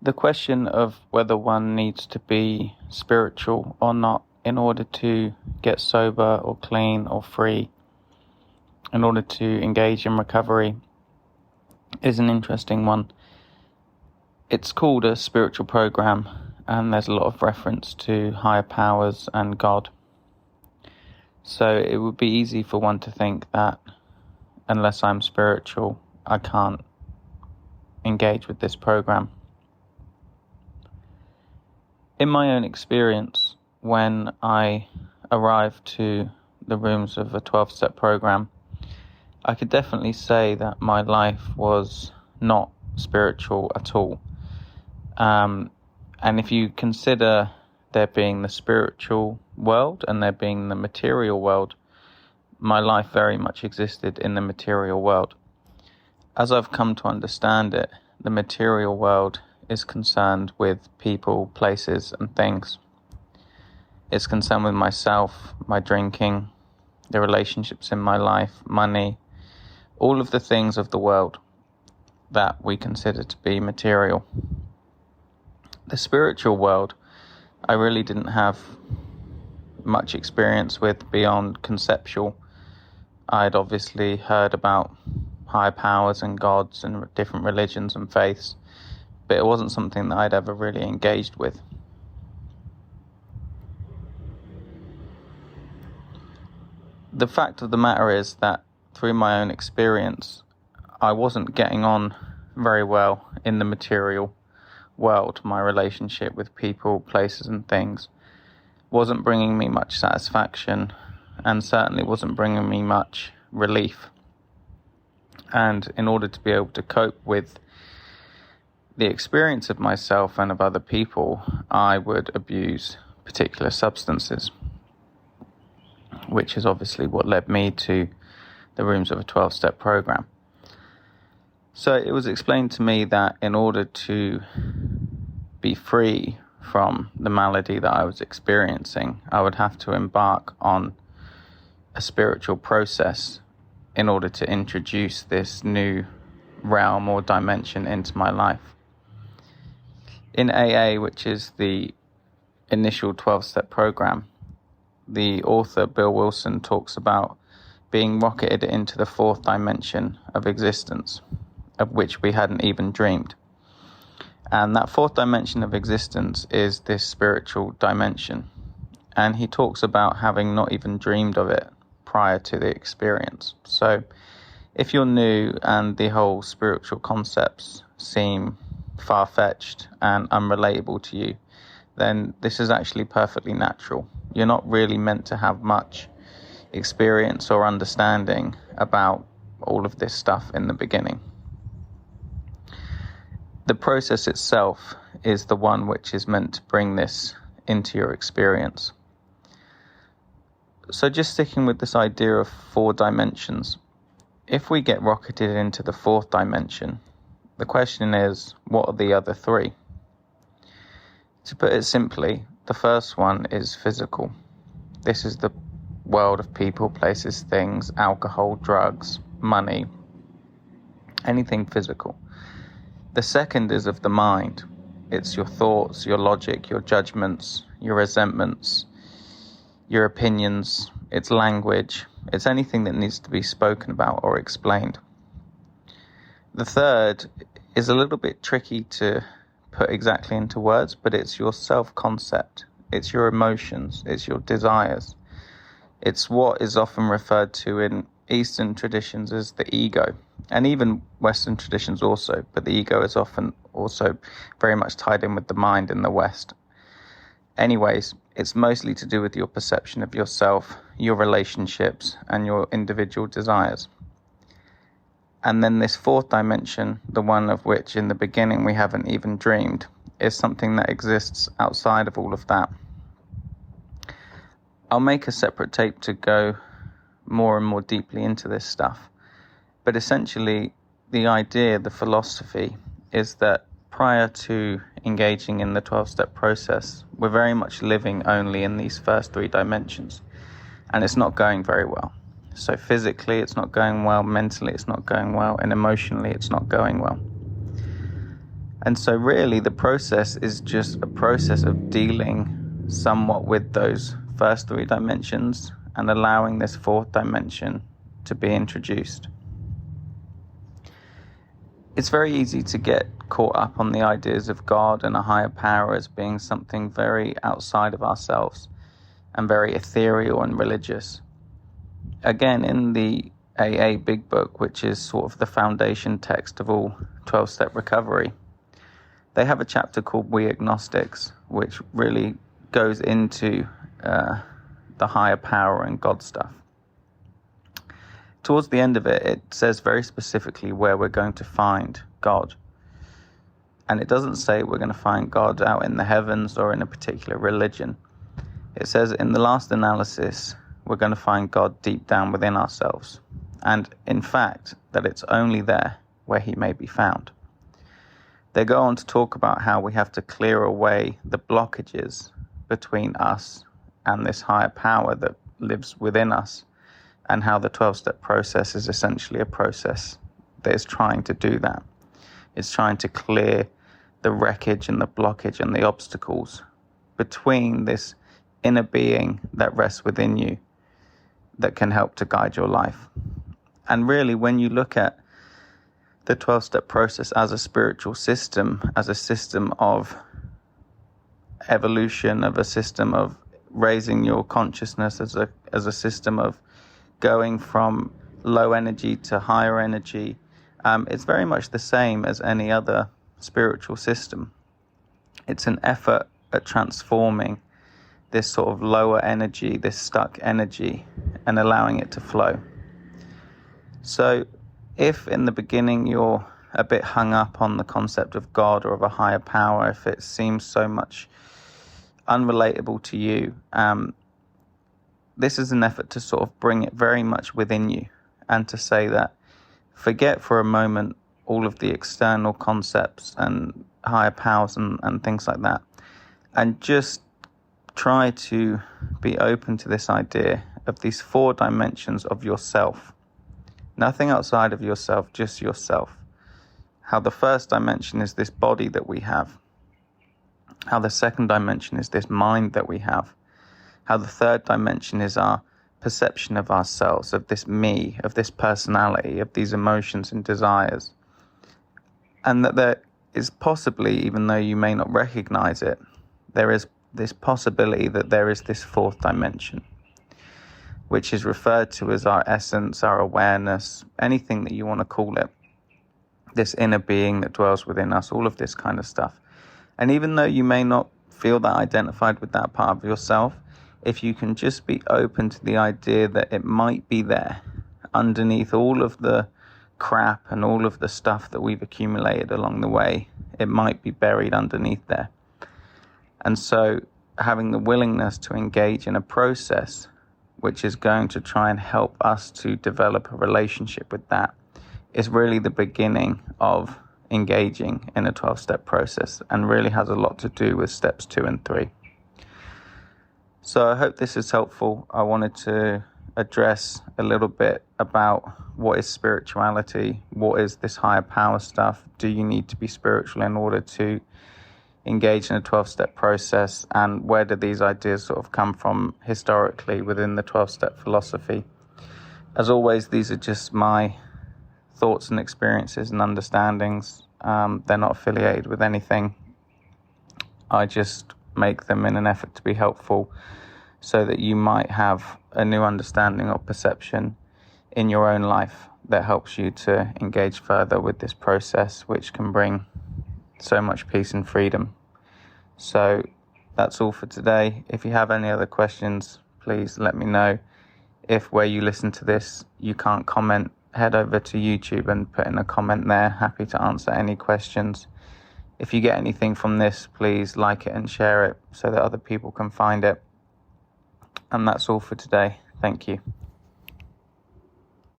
The question of whether one needs to be spiritual or not in order to get sober or clean or free, in order to engage in recovery, is an interesting one. It's called a spiritual program, and there's a lot of reference to higher powers and God. So it would be easy for one to think that unless I'm spiritual, I can't engage with this program. In my own experience, when I arrived to the rooms of a 12-step program, I could definitely say that my life was not spiritual at all. And if you consider there being the spiritual world and there being the material world, my life very much existed in the material world. As I've come to understand it, the material world is concerned with people, places, and things. It's concerned with myself, my drinking, the relationships in my life, money, all of the things of the world that we consider to be material. The spiritual world, I really didn't have much experience with beyond conceptual. I'd obviously heard about higher powers and gods and different religions and faiths, but it wasn't something that I'd ever really engaged with. The fact of the matter is that through my own experience, I wasn't getting on very well in the material world. My relationship with people, places and things wasn't bringing me much satisfaction, and certainly wasn't bringing me much relief. And in order to be able to cope with the experience of myself and of other people, I would abuse particular substances, which is obviously what led me to the rooms of a 12-step program. So it was explained to me that in order to be free from the malady that I was experiencing, I would have to embark on a spiritual process in order to introduce this new realm or dimension into my life. In AA, which is the initial 12-step program, the author Bill Wilson talks about being rocketed into the fourth dimension of existence, of which we hadn't even dreamed. And that fourth dimension of existence is this spiritual dimension. And he talks about having not even dreamed of it prior to the experience. So if you're new and the whole spiritual concepts seem far-fetched and unrelatable to you, then this is actually perfectly natural. You're not really meant to have much experience or understanding about all of this stuff in the beginning. The process itself is the one which is meant to bring this into your experience. So just sticking with this idea of 4 dimensions, if we get rocketed into the 4th dimension, the question is, what are the other 3? To put it simply, the first one is physical. This is the world of people, places, things, alcohol, drugs, money, anything physical. The second is of the mind. It's your thoughts, your logic, your judgments, your resentments, your opinions. It's language. It's anything that needs to be spoken about or explained. The third is a little bit tricky to put exactly into words, but it's your self-concept. It's your emotions. It's your desires. It's what is often referred to in Eastern traditions as the ego, and even Western traditions also, but the ego is often also very much tied in with the mind in the West. Anyways, it's mostly to do with your perception of yourself, your relationships, and your individual desires. And then this 4th dimension, the one of which in the beginning we haven't even dreamed, is something that exists outside of all of that. I'll make a separate tape to go more and more deeply into this stuff. But essentially, the idea, the philosophy, is that prior to engaging in the 12-step process, we're very much living only in these first 3 dimensions. And it's not going very well. So physically, it's not going well. Mentally, it's not going well. And emotionally, it's not going well. And so really the process is just a process of dealing somewhat with those first three dimensions and allowing this fourth dimension to be introduced. It's very easy to get caught up on the ideas of God and a higher power as being something very outside of ourselves and very ethereal and religious. Again, in the AA Big Book, which is sort of the foundation text of all 12-step recovery, they have a chapter called We Agnostics, which really goes into the higher power and God stuff. Towards the end of it, it says very specifically where we're going to find God. And it doesn't say we're going to find God out in the heavens or in a particular religion. It says in the last analysis, we're going to find God deep down within ourselves. And in fact, that it's only there where he may be found. They go on to talk about how we have to clear away the blockages between us and this higher power that lives within us, and how the 12-step process is essentially a process that is trying to do that. It's trying to clear the wreckage and the blockage and the obstacles between this inner being that rests within you that can help to guide your life. And really, when you look at the 12-step process as a spiritual system, as a system of evolution, of a system of raising your consciousness, as a system of going from low energy to higher energy, it's very much the same as any other spiritual system. It's an effort at transforming this sort of lower energy, this stuck energy, and allowing it to flow. So if in the beginning you're a bit hung up on the concept of God or of a higher power, if it seems so much unrelatable to you, this is an effort to sort of bring it very much within you and to say that forget for a moment all of the external concepts and higher powers and things like that, and just try to be open to this idea of these four dimensions of yourself. Nothing outside of yourself, just yourself. How the first dimension is this body that we have. How the second dimension is this mind that we have. How the third dimension is our perception of ourselves, of this me, of this personality, of these emotions and desires. And that there is possibly, even though you may not recognize it, there is this possibility that there is this fourth dimension, which is referred to as our essence, our awareness, anything that you want to call it, this inner being that dwells within us, all of this kind of stuff. And even though you may not feel that identified with that part of yourself, if you can just be open to the idea that it might be there underneath all of the crap and all of the stuff that we've accumulated along the way, it might be buried underneath there. And so having the willingness to engage in a process which is going to try and help us to develop a relationship with that is really the beginning of engaging in a 12-step process, and really has a lot to do with steps 2 and 3. So I hope this is helpful. I wanted to address a little bit about what is spirituality, what is this higher power stuff, do you need to be spiritual in order to engage in a 12-step process, and where do these ideas sort of come from historically within the 12-step philosophy. As always, these are just my thoughts and experiences and understandings. They're not affiliated with anything. I just make them in an effort to be helpful so that you might have a new understanding or perception in your own life that helps you to engage further with this process, which can bring so much peace and freedom. So that's all for today. If you have any other questions, please let me know. If where you listen to this you can't comment, head over to YouTube and put in a comment there. Happy to answer any questions. If you get anything from this, please like it and share it so that other people can find it. And that's all for today. Thank you.